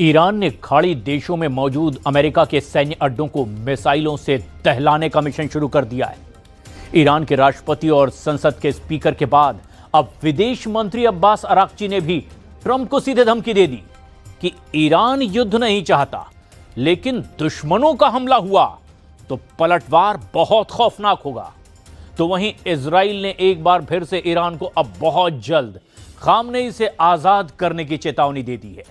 Iran ने खाड़ी देशों में मौजूद अमेरिका के सैन्य अड्डों को मिसाइलों से दहलाने का मिशन शुरू कर दिया है। ईरान के राष्ट्रपति और संसद के स्पीकर के बाद अब विदेश मंत्री अब्बास अराक्ची ने भी ट्रंप को सीधे धमकी दे दी कि ईरान युद्ध नहीं चाहता, लेकिन दुश्मनों का हमला हुआ तो पलटवार बहुत खौफनाक होगा। तो वहीं इजराइल ने एक बार फिर से ईरान को अब बहुत जल्द खामनेई से आजाद करने की चेतावनी दे दी है।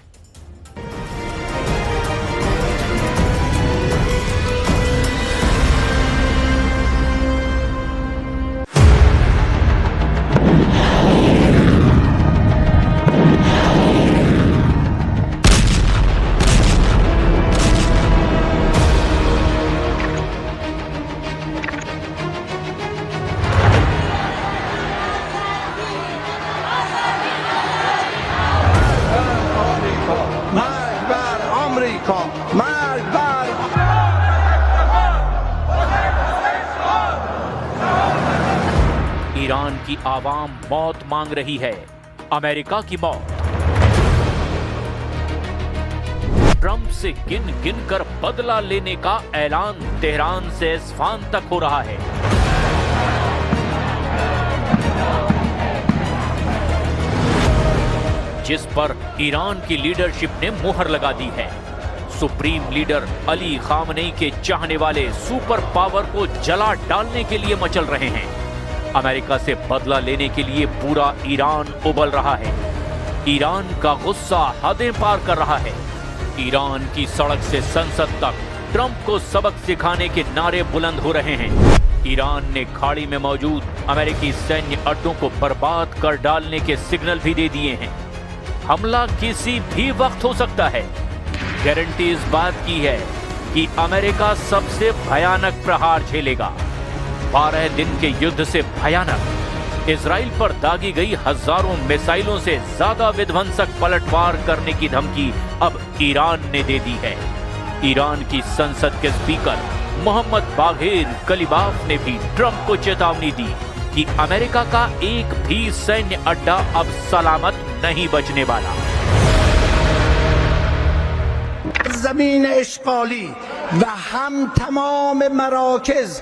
ईरान की आवाम मौत मांग रही है, अमेरिका की मौत। ट्रंप से गिन गिन कर बदला लेने का ऐलान तेहरान से इस्फान तक हो रहा है। जिस पर ईरान की लीडरशिप ने मुहर लगा दी है। सुप्रीम लीडर अली खामनेई के चाहने वाले सुपर पावर को जला डालने के लिए मचल रहे हैं। अमेरिका से बदला लेने के लिए पूरा ईरान उबल रहा है। ईरान का गुस्सा हदें पार कर रहा है। ईरान की सड़क से संसद तक ट्रंप को सबक सिखाने के नारे बुलंद हो रहे हैं। ईरान ने खाड़ी में मौजूद अमेरिकी सैन्य अड्डों को बर्बाद कर डालने के सिग्नल भी दे दिए हैं। हमला किसी भी वक्त हो सकता है। गारंटी इस बात की है कि अमेरिका सबसे भयानक प्रहार झेलेगा। 12 दिन के युद्ध से भयानक इजराइल पर दागी गई हजारों मिसाइलों से ज्यादा विध्वंसक पलटवार करने की धमकी अब ईरान ने दे दी है। ईरान की संसद के स्पीकर मोहम्मद बाघेर कलिबाफ ने भी ट्रंप को चेतावनी दी कि अमेरिका का एक भी सैन्य अड्डा अब सलामत नहीं बचने वाला। जमीन इश्काली व हम तमाम मराकज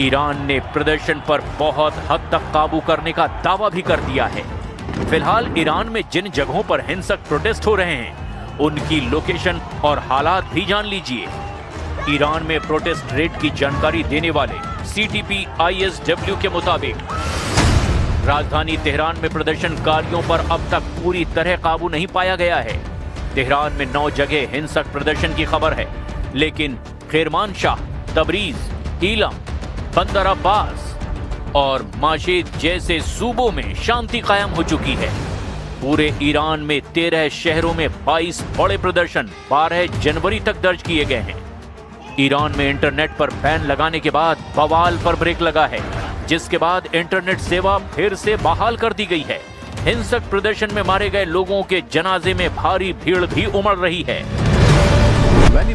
ईरान ने प्रदर्शन पर बहुत हद तक काबू करने का दावा भी कर दिया है। फिलहाल ईरान में जिन जगहों पर हिंसक प्रोटेस्ट हो रहे हैं, उनकी लोकेशन और हालात भी जान लीजिए। ईरान में प्रोटेस्ट रेट की जानकारी देने वाले CTP-ISW के मुताबिक राजधानी तेहरान में प्रदर्शनकारियों पर अब तक पूरी तरह काबू नहीं पाया गया है। तेहरान में 9 जगह हिंसक प्रदर्शन की खबर है, लेकिन खैरमानशाह, तबरीज, ईलम, बंदर अब्बास और माशेद जैसे सूबों में शांति कायम हो चुकी है। पूरे ईरान में 13 शहरों में 22 बड़े प्रदर्शन 12 जनवरी तक दर्ज किए गए हैं। ईरान में इंटरनेट पर बैन लगाने के बाद बवाल पर ब्रेक लगा है, जिसके बाद इंटरनेट सेवा फिर से बहाल कर दी गई है। हिंसक प्रदर्शन में मारे गए लोगों के जनाजे में भारी भीड़ भी उमड़ रही है। वली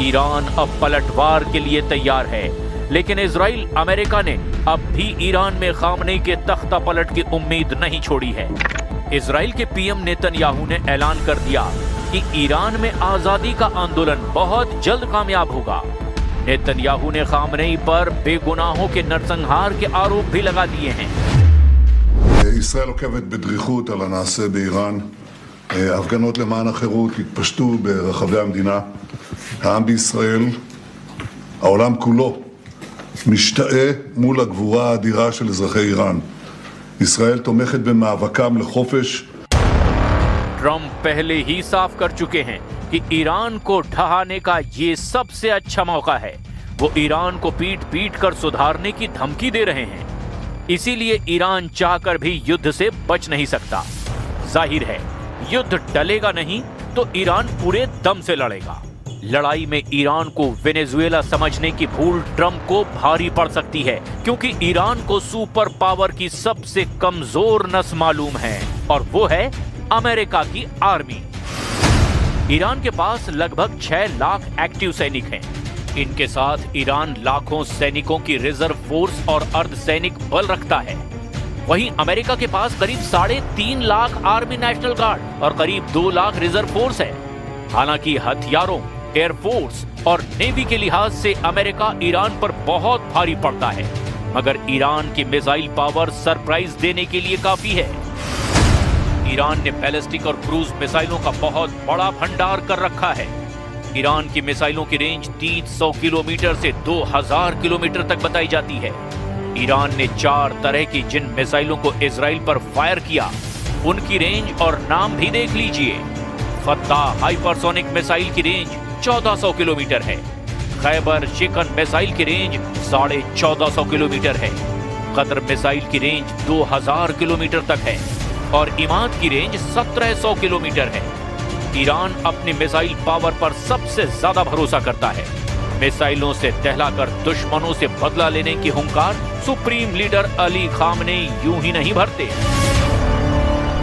ईरान अब पलटवार के लिए तैयार है, लेकिन इजराइल अमेरिका ने अब भी ईरान में खामनेई के तख्ता पलट की उम्मीद नहीं छोड़ी है। इजराइल के पीएम नेतन्याहू ने ऐलान कर दिया कि ईरान में आजादी का आंदोलन बहुत जल्द कामयाब होगा। नेतन्याहू ने खामनेई पर बेगुनाहों के नरसंहार के आरोप भी लगा दिए हैं। ישראל עוקבת בדריכות על הנעשה באיראן. הפגנות למען החירות התפשטו ברחבי המדינה. העם בישראל, העולם כולו, משתאה מול הגבורה האדירה של אזרחי איראן. ישראל תומכת במאבקם לחופש. ट्रंप पहले ही साफ कर चुके हैं कि ईरान को ढहाने का ये सबसे अच्छा मौका है। वो ईरान को पीट पीट कर सुधारने की धमकी दे रहे हैं। इसीलिए ईरान चाहकर भी युद्ध से बच नहीं सकता। जाहिर है, युद्ध टलेगा नहीं तो ईरान पूरे दम से लड़ेगा। लड़ाई में ईरान को वेनेजुएला समझने की भूल ट्रंप को भारी पड़ सकती है, क्योंकि ईरान को सुपर पावर की सबसे कमजोर नस मालूम है और वो है अमेरिका की आर्मी। ईरान के पास लगभग 6 लाख एक्टिव सैनिक हैं। इनके साथ ईरान लाखों सैनिकों की रिजर्व फोर्स और अर्धसैनिक बल रखता है। वहीं अमेरिका के पास करीब 3.5 लाख आर्मी नेशनल गार्ड और करीब 2 लाख रिजर्व फोर्स है। हालांकि हथियारों, एयरफोर्स और नेवी के लिहाज से अमेरिका ईरान पर बहुत भारी पड़ता है, मगर ईरान की मिसाइल पावर सरप्राइज देने के लिए काफी है। ईरान ने बैलिस्टिक और क्रूज मिसाइलों का बहुत बड़ा भंडार कर रखा है। ईरान की मिसाइलों की रेंज 300 किलोमीटर से 2000 किलोमीटर तक बताई जाती है। ईरान ने 4 तरह की जिन मिसाइलों को इजराइल पर फायर किया, उनकी रेंज और नाम भी देख लीजिए। फत्ताह हाइपरसोनिक मिसाइल की रेंज 1400 किलोमीटर है। खैबर शिकन मिसाइल की रेंज 1450 किलोमीटर है। कतर मिसाइल की रेंज 2000 किलोमीटर तक है और इमाद की रेंज 1700 किलोमीटर है। ईरान अपनी मिसाइल पावर पर सबसे ज्यादा भरोसा करता है। मिसाइलों से दहलाकर दुश्मनों से बदला लेने की हुंकार सुप्रीम लीडर अली खामनेई यूं ही नहीं भरते।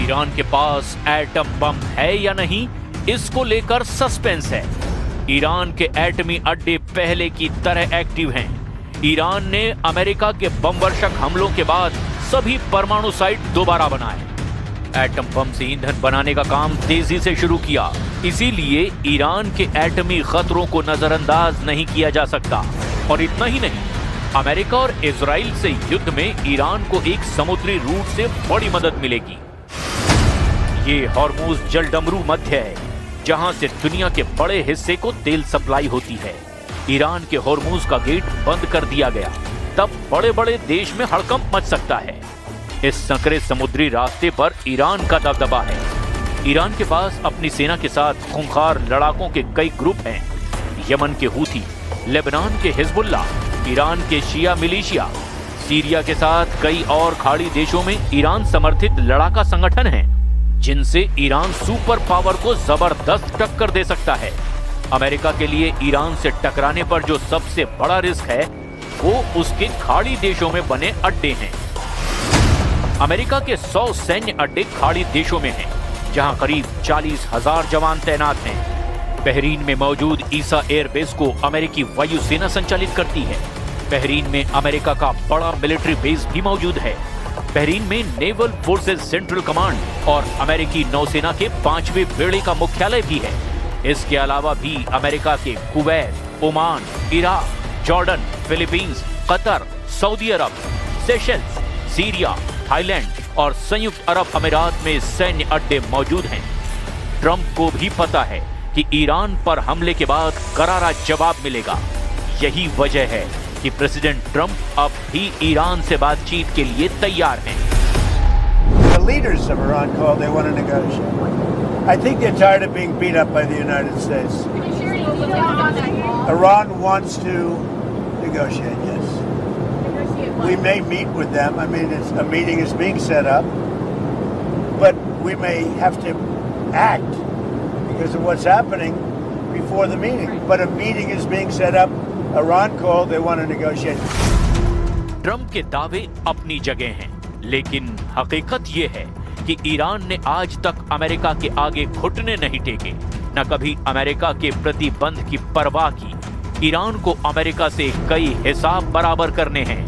ईरान के पास एटम बम है या नहीं, इसको लेकर सस्पेंस है। ईरान के एटमी अड्डे पहले की तरह एक्टिव हैं। ईरान ने अमेरिका के बमवर्षक हमलों के बाद सभी परमाणु साइट दोबारा बनाए। एटम बम से ईंधन बनाने का काम तेजी से शुरू किया। इसीलिए ईरान के एटमी खतरों को नजरअंदाज नहीं किया जा सकता। और इतना ही नहीं, अमेरिका और इजराइल से युद्ध में ईरान को एक समुद्री रूट से बड़ी मदद मिलेगी। ये हॉर्मुज जलडमरू मध्य है, जहां से दुनिया के बड़े हिस्से को तेल सप्लाई होती है। ईरान के हॉर्मुज का गेट बंद कर दिया गया, तब बड़े बड़े देश में हड़कंप मच सकता है। इस संकरे समुद्री रास्ते पर ईरान का दबदबा है। ईरान के पास अपनी सेना के साथ खूंखार लड़ाकों के कई ग्रुप हैं। यमन के हूथी, लेबनान के हिजबुल्ला, ईरान के शिया मिलिशिया, सीरिया के साथ कई और खाड़ी देशों में ईरान समर्थित लड़ाका संगठन हैं, जिनसे ईरान सुपर पावर को जबरदस्त टक्कर दे सकता है। अमेरिका के लिए ईरान से टकराने पर जो सबसे बड़ा रिस्क है, वो उसके खाड़ी देशों में बने अड्डे हैं। अमेरिका के 100 सैन्य अड्डे खाड़ी देशों में हैं, जहां करीब 40,000 जवान तैनात हैं। बहरीन में मौजूद ईसा एयरबेस को अमेरिकी वायुसेना संचालित करती है। बहरीन में अमेरिका का बड़ा मिलिट्री बेस भी मौजूद है। बहरीन में नेवल फोर्सेज सेंट्रल कमांड और अमेरिकी नौसेना के 5वें बेड़े का मुख्यालय भी है। इसके अलावा भी अमेरिका के Kuwait, Oman, Iraq, Jordan, Philippines, Qatar, Saudi Arab, Seychelles, Syria, Thailand और संयुक्त अरब अमीरात में सैन्य अड्डे मौजूद हैं। ट्रंप को भी पता है कि ईरान पर हमले के बाद करारा जवाब मिलेगा। यही वजह है कि प्रेसिडेंट ट्रंप अब भी ईरान से बातचीत के लिए तैयार हैं। The leaders of Iran called, they want to negotiate. I think they're tired of being beat up by the United States. Iran wants to negotiate, yes. We may meet with them. I mean, a meeting is being set up, but we may have to act because of what's happening before the meeting. But a meeting is being set up. Iran called, they want to negotiate. Trump के दावे अपनी जगह हैं, लेकिन हकीकत ये है कि ईरान ने आज तक अमेरिका के आगे घुटने नहीं टेके, न कभी अमेरिका के प्रतिबंध की परवाह की। ईरान को अमेरिका से कई हिसाब बराबर करने हैं,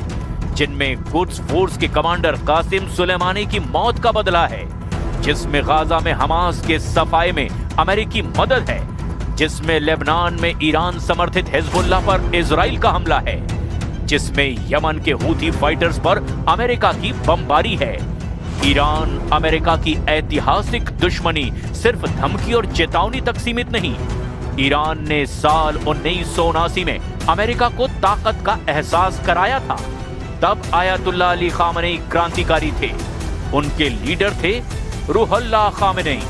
जिनमें कुद्स फोर्स के कमांडर कासिम सुलेमानी की मौत का बदला है, जिसमें गाजा में हमास के सफाए में अमेरिकी मदद है, जिसमें लेबनान में ईरान समर्थित हिजबुल्लाह पर इजराइल का हमला है, जिसमें यमन के हूथी फाइटर्स पर अमेरिका की बमबारी है। ईरान अमेरिका की ऐतिहासिक दुश्मनी सिर्फ धमकी और चेतावनी तक सीमित नहीं, ईरान ने साल 1979 में अमेरिका को ताकत का एहसास कराया था। तब आयतुल्लाह अली खामनेई क्रांतिकारी थे, उनके लीडर थे रूहुल्लाह खामनेई।